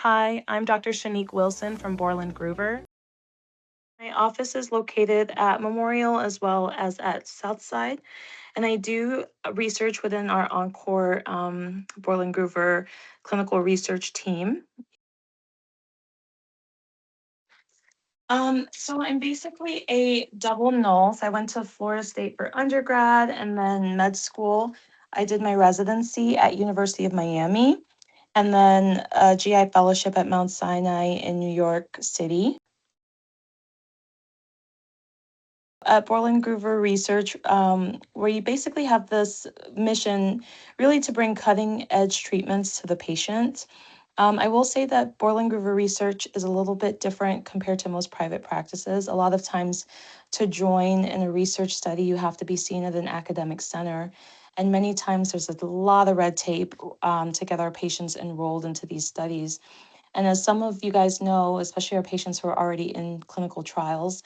Hi, I'm Dr. Shanique Wilson from Borland Groover. My office is located at Memorial as well as at Southside, and I do research within our Encore Borland Groover clinical research team. So I'm basically a double nurse. I went to Florida State for undergrad and then med school. I did my residency at University of Miami and then a GI fellowship at Mount Sinai in New York City. At Borland Groover Research, where you basically have this mission really to bring cutting edge treatments to the patient. I will say that Borland Groover Research is a little bit different compared to most private practices. A lot of times, to join in a research study, you have to be seen at an academic center. And many times, there's a lot of red tape to get our patients enrolled into these studies. And as some of you guys know, especially our patients who are already in clinical trials,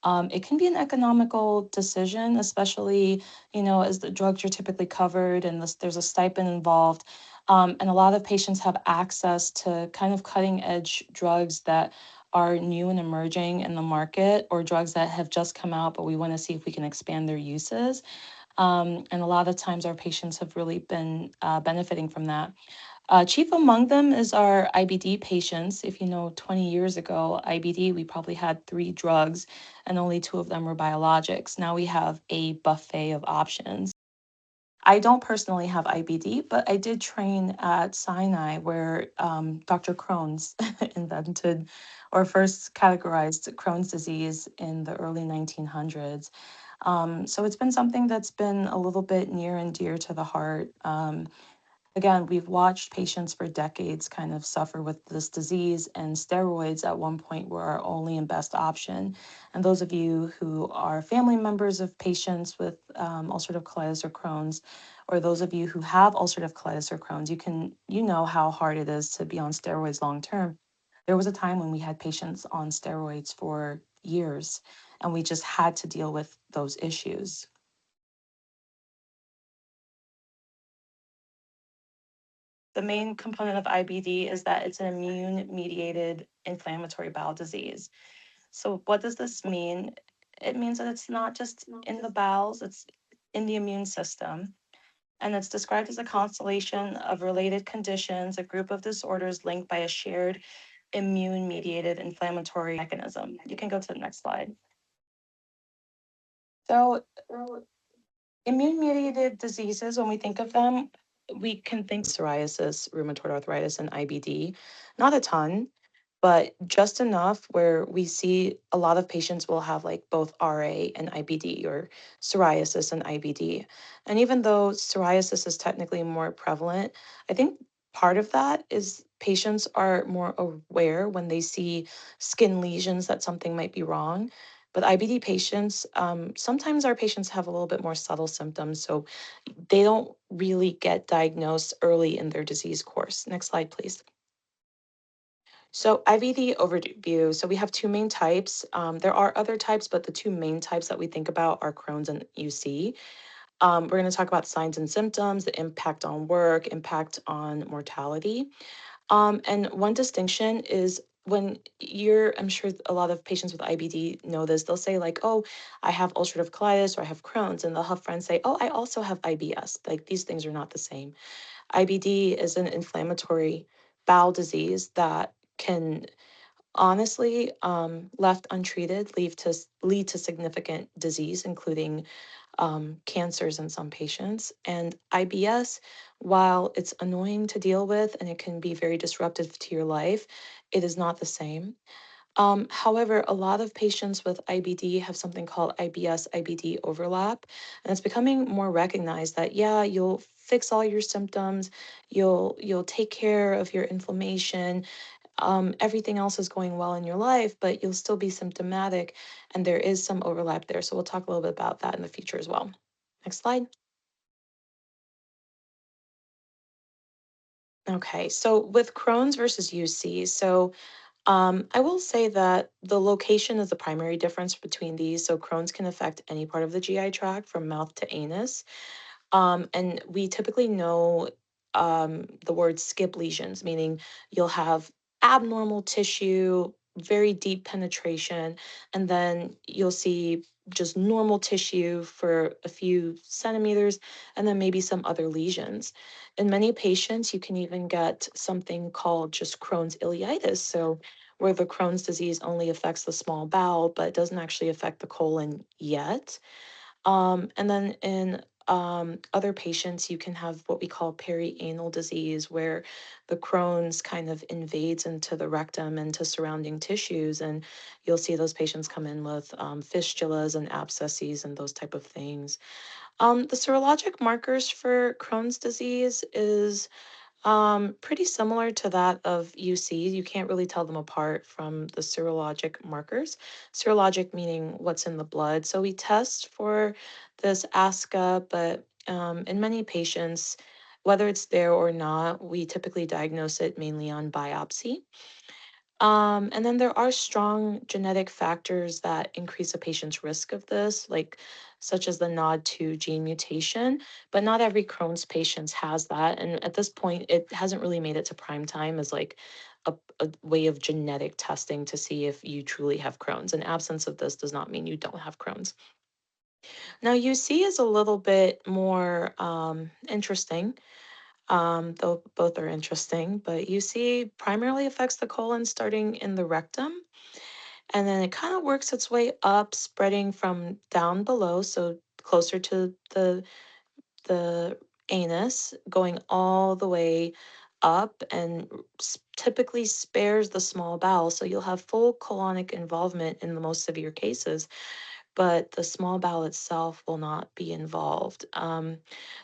it can be an economical decision, especially, as the drugs are typically covered and there's a stipend involved. And a lot of patients have access to kind of cutting edge drugs that are new and emerging in the market or drugs that have just come out, but we want to see if we can expand their uses. And a lot of times our patients have really been benefiting from that. Chief among them is our IBD patients. If you know, 20 years ago, IBD, we probably had 3 drugs and only 2 of them were biologics. Now we have a buffet of options. I don't personally have IBD, but I did train at Sinai where Dr. Crohn's invented or first categorized Crohn's disease in the early 1900s. So it's been something that's been a little bit near and dear to the heart. Again, we've watched patients for decades kind of suffer with this disease, and steroids at one point were our only and best option. And those of you who are family members of patients with ulcerative colitis or Crohn's, or those of you who have ulcerative colitis or Crohn's, you know how hard it is to be on steroids long term. There was a time when we had patients on steroids for years, and we just had to deal with those issues. The main component of IBD is that it's an immune mediated inflammatory bowel disease. So, what does this mean? It means that it's not just in the bowels, it's in the immune system. And it's described as a constellation of related conditions, a group of disorders linked by a shared immune mediated inflammatory mechanism. You can go to the next slide. So, immune mediated diseases, when we think of them, we can think psoriasis, rheumatoid arthritis, and IBD. Not a ton, but just enough where we see a lot of patients will have like both RA and IBD or psoriasis and IBD. And even though psoriasis is technically more prevalent, I think part of that is patients are more aware when they see skin lesions that something might be wrong. But IBD patients, sometimes our patients have a little bit more subtle symptoms, so they don't really get diagnosed early in their disease course. Next slide, please. So IBD overview. So we have 2 main types. There are other types, but the 2 main types that we think about are Crohn's and UC. We're going to talk about signs and symptoms, the impact on work, impact on mortality. And one distinction is when I'm sure a lot of patients with IBD know this, they'll say like, oh, I have ulcerative colitis or I have Crohn's, and they'll have friends say, oh, I also have IBS. Like these things are not the same. IBD is an inflammatory bowel disease that can honestly, left untreated, lead to significant disease, including cancers in some patients. And IBS, while it's annoying to deal with and it can be very disruptive to your life, it is not the same. However, a lot of patients with IBD have something called IBS IBD overlap, and it's becoming more recognized that yeah, you'll fix all your symptoms, you'll take care of your inflammation, everything else is going well in your life, but you'll still be symptomatic, and there is some overlap there. So we'll talk a little bit about that in the future as well. Next slide. Okay, so with Crohn's versus UC, so I will say that the location is the primary difference between these. So Crohn's can affect any part of the GI tract from mouth to anus. And we typically know the word skip lesions, meaning you'll have abnormal tissue, very deep penetration, and then you'll see just normal tissue for a few centimeters, and then maybe some other lesions. In many patients, you can even get something called just Crohn's ileitis. So, where the Crohn's disease only affects the small bowel, but doesn't actually affect the colon yet. And then in other patients, you can have what we call perianal disease, where the Crohn's kind of invades into the rectum and to surrounding tissues, and you'll see those patients come in with fistulas and abscesses and those type of things. The serologic markers for Crohn's disease is pretty similar to that of UC. You can't really tell them apart from the serologic markers. Serologic meaning what's in the blood. So we test for this ASCA, but in many patients, whether it's there or not, we typically diagnose it mainly on biopsy. And then there are strong genetic factors that increase a patient's risk of this, like such as the NOD2 gene mutation, but not every Crohn's patient has that. And at this point, it hasn't really made it to prime time as like a way of genetic testing to see if you truly have Crohn's. An absence of this does not mean you don't have Crohn's. Now, UC is a little bit more interesting, though both are interesting, but UC primarily affects the colon starting in the rectum, and then it kind of works its way up, spreading from down below, so closer to the anus, going all the way up, and typically spares the small bowel. So you'll have full colonic involvement in the most severe cases, but the small bowel itself will not be involved.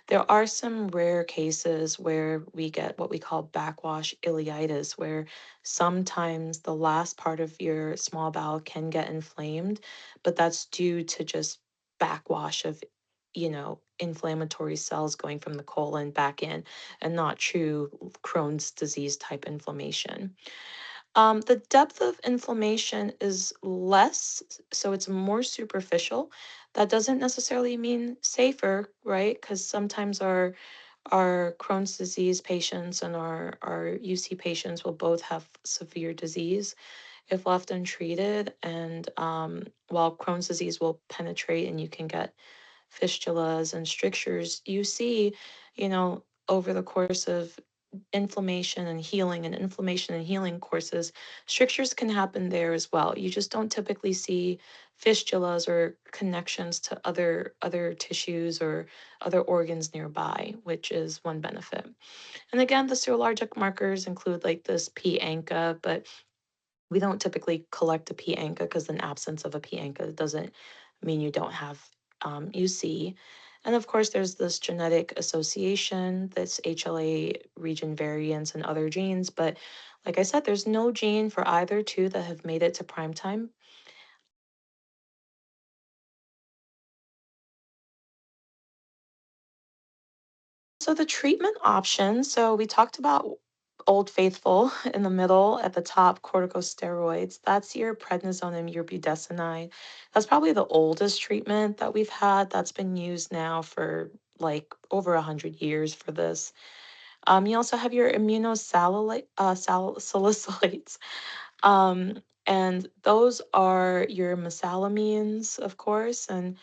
There are some rare cases where we get what we call backwash ileitis, where sometimes the last part of your small bowel can get inflamed, but that's due to just backwash of, inflammatory cells going from the colon back in, and not true Crohn's disease type inflammation. The depth of inflammation is less, so it's more superficial. That doesn't necessarily mean safer, right? Because sometimes our Crohn's disease patients and our UC patients will both have severe disease if left untreated. And while Crohn's disease will penetrate and you can get fistulas and strictures, you see, over the course of inflammation and healing courses, strictures can happen there as well. You just don't typically see fistulas or connections to other tissues or other organs nearby, which is one benefit. And again, the serologic markers include like this P ANCA, but we don't typically collect a P ANCA because an absence of a P ANCA doesn't mean you don't have UC. And of course, there's this genetic association, this HLA region variants and other genes. But like I said, there's no gene for either two that have made it to prime time. So the treatment options, so we talked about Old Faithful in the middle, at the top, corticosteroids. That's your prednisone and your budesonide. That's probably the oldest treatment that we've had. That's been used now for like over 100 years for this. You also have your salicylates, and those are your mesalamines, of course, and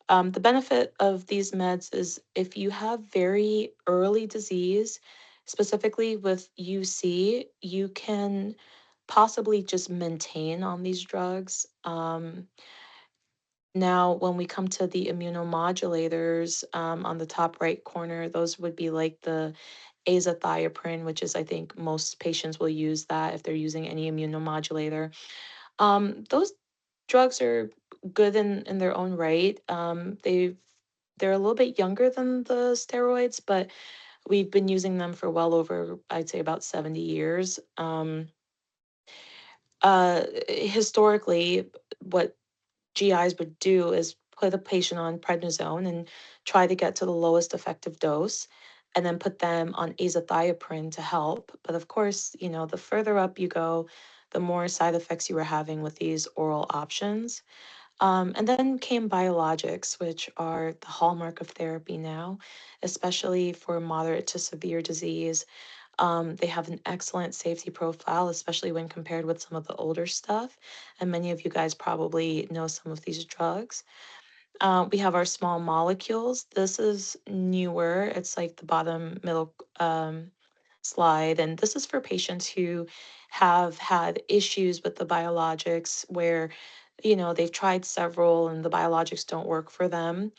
the benefit of these meds is if you have very early disease, specifically with UC, you can possibly just maintain on these drugs. Now, when we come to the immunomodulators, on the top right corner, those would be like the azathioprine, which is, I think, most patients will use that if they're using any immunomodulator. Those drugs are good in their own right. They're a little bit younger than the steroids, but we've been using them for well over, I'd say, about 70 years. Historically, what GIs would do is put a patient on prednisone and try to get to the lowest effective dose, and then put them on azathioprine to help. But of course, the further up you go, the more side effects you were having with these oral options. And then came biologics, which are the hallmark of therapy now, especially for moderate to severe disease. They have an excellent safety profile, especially when compared with some of the older stuff. And many of you guys probably know some of these drugs. We have our small molecules. This is newer. It's like the bottom middle slide. And this is for patients who have had issues with the biologics where, they've tried several and the biologics don't work for them.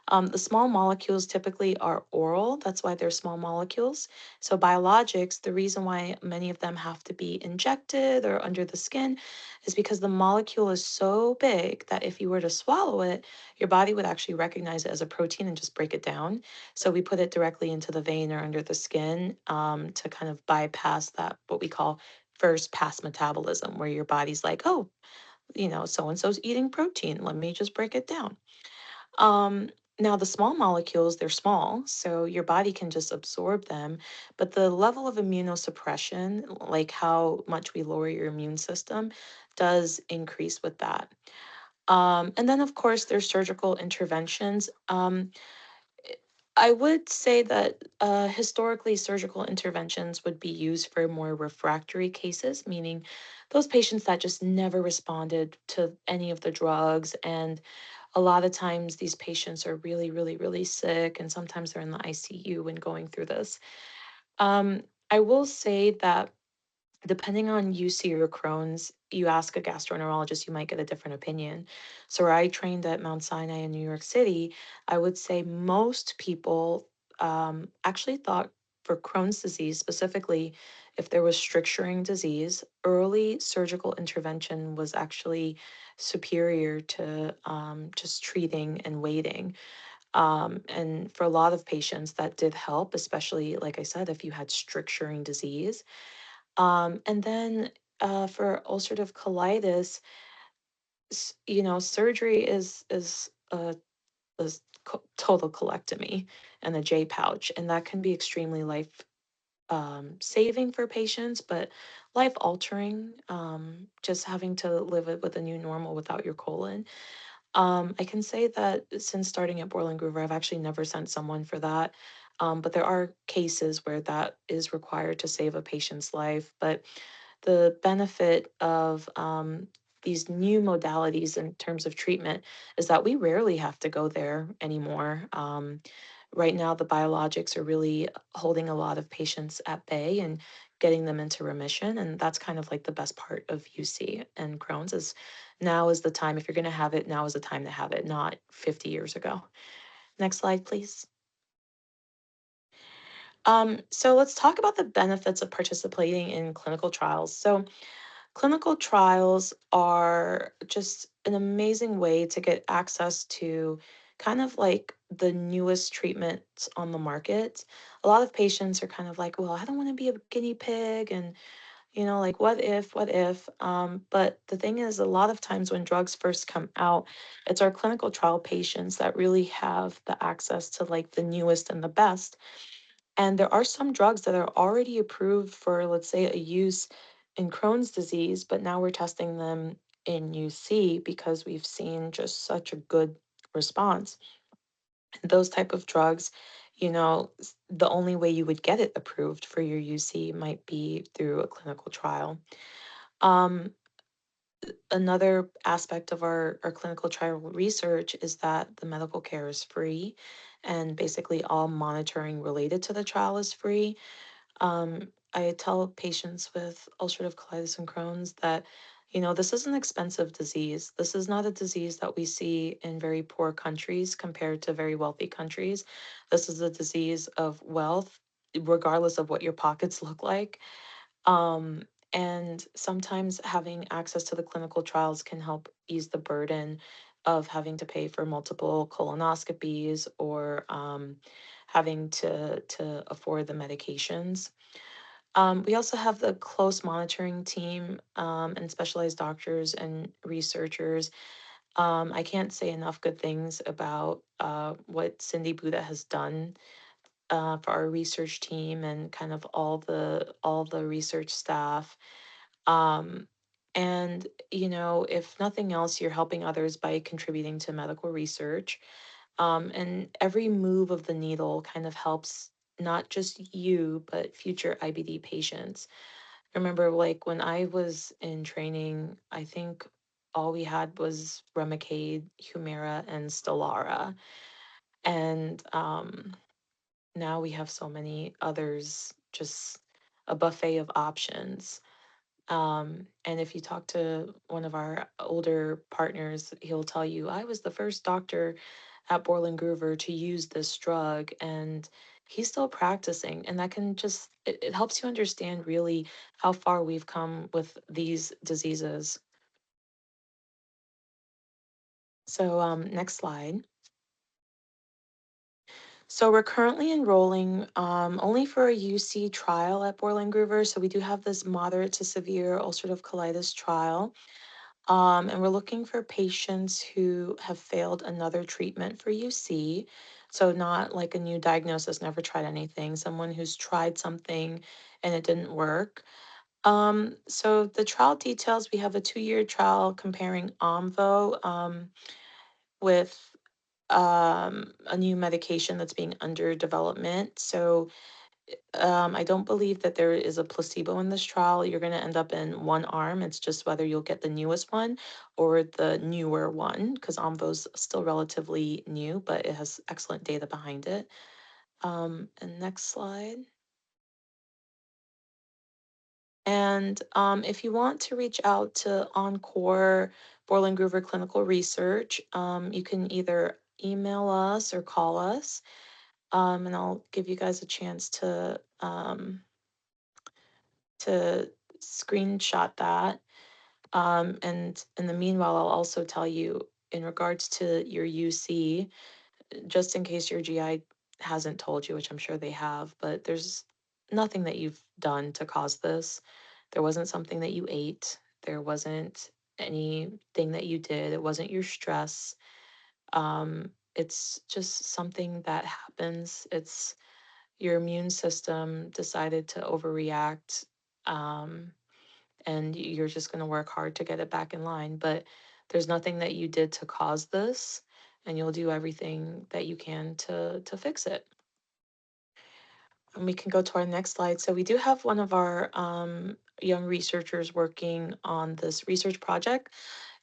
The small molecules typically are oral. That's why they're small molecules. So, biologics, the reason why many of them have to be injected or under the skin is because the molecule is so big that if you were to swallow it, your body would actually recognize it as a protein and just break it down. So we put it directly into the vein or under the skin to kind of bypass that, what we call first pass metabolism, where your body's like, oh, so and so's eating protein. Let me just break it down. Um, Now, the small molecules, they're small, so your body can just absorb them. But the level of immunosuppression, like how much we lower your immune system, does increase with that. And then, of course, there's surgical interventions. I would say that historically, surgical interventions would be used for more refractory cases, meaning those patients that just never responded to any of the drugs. And a lot of times, these patients are really, really, really sick, and sometimes they're in the ICU when going through this. I will say that depending on UC or Crohn's, you ask a gastroenterologist, you might get a different opinion. So, where I trained at Mount Sinai in New York City, I would say most people actually thought for Crohn's disease, specifically, if there was stricturing disease, early surgical intervention was actually superior to just treating and waiting. And for a lot of patients, that did help, especially, like I said, if you had stricturing disease. And then for ulcerative colitis, surgery is total colectomy and a J pouch, and that can be extremely life saving for patients, but life altering. Just having to live it with a new normal without your colon. I can say that since starting at Borland Groover, I've actually never sent someone for that. But there are cases where that is required to save a patient's life. But the benefit of these new modalities in terms of treatment is that we rarely have to go there anymore. Right now, the biologics are really holding a lot of patients at bay and getting them into remission. And that's kind of like the best part of UC and Crohn's is now is the time, if you're going to have it, now is the time to have it, not 50 years ago. Next slide, please. So let's talk about the benefits of participating in clinical trials. So clinical trials are just an amazing way to get access to kind of like the newest treatments on the market. A lot of patients are kind of like, well, I don't want to be a guinea pig and like what if? But the thing is, a lot of times when drugs first come out, it's our clinical trial patients that really have the access to like the newest and the best. And there are some drugs that are already approved for, let's say, a use in Crohn's disease, but now we're testing them in UC because we've seen just such a good response. Those type of drugs, the only way you would get it approved for your UC might be through a clinical trial. Um, Another aspect of our clinical trial research is that the medical care is free, and basically all monitoring related to the trial is free. I tell patients with ulcerative colitis and Crohn's that, this is an expensive disease. This is not a disease that we see in very poor countries compared to very wealthy countries. This is a disease of wealth, regardless of what your pockets look like. Um, and sometimes having access to the clinical trials can help ease the burden of having to pay for multiple colonoscopies or having to afford the medications. We also have the close monitoring team and specialized doctors and researchers. I can't say enough good things about what Cindy Buddha has done for our research team and kind of all the research staff. Um, and if nothing else, you're helping others by contributing to medical research. And every move of the needle kind of helps. not just you, but future IBD patients. Remember, like when I was in training, I think all we had was Remicade, Humira, and Stelara. And now we have so many others, just a buffet of options. And if you talk to one of our older partners, he'll tell you, I was the first doctor at Borland Groover to use this drug, and he's still practicing. And that can just, it helps you understand really how far we've come with these diseases. So, next slide. So we're currently enrolling only for a UC trial at Borland Groover. So we do have this moderate to severe ulcerative colitis trial. And we're looking for patients who have failed another treatment for UC. So, not like a new diagnosis, never tried anything, someone who's tried something and it didn't work. So, the trial details, we have a 2-year trial comparing OMVO with a new medication that's being under development. So, I don't believe that there is a placebo in this trial. You're going to end up in one arm. It's just whether you'll get the newest one or the newer one, because Omvo's still relatively new, but it has excellent data behind it. And next slide. And if you want to reach out to Encore Borland Groover Clinical Research, you can either email us or call us, and I'll give you guys a chance to screenshot that. And in the meanwhile, I'll also tell you in regards to your UC, just in case your GI hasn't told you, which I'm sure they have, but there's nothing that you've done to cause this. There wasn't something that you ate, there wasn't anything that you did, it wasn't your stress. It's just something that happens. It's your immune system decided to overreact. Um, and you're just going to work hard to get it back in line. But there's nothing that you did to cause this, and you'll do everything that you can to fix it. And we can go to our next slide. So we do have one of our young researchers working on this research project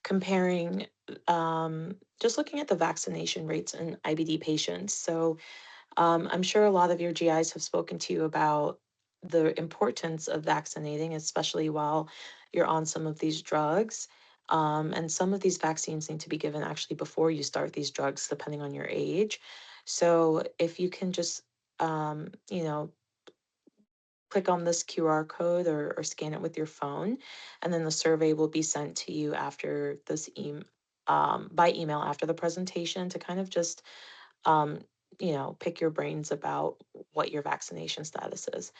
comparing just looking at the vaccination rates in IBD patients. So I'm sure a lot of your GIs have spoken to you about the importance of vaccinating, especially while you're on some of these drugs. And some of these vaccines need to be given actually before you start these drugs, depending on your age. So if you can just, you know, click on this QR code or scan it with your phone, and then the survey will be sent to you after this by email after the presentation to kind of just um, pick your brains about what your vaccination status is.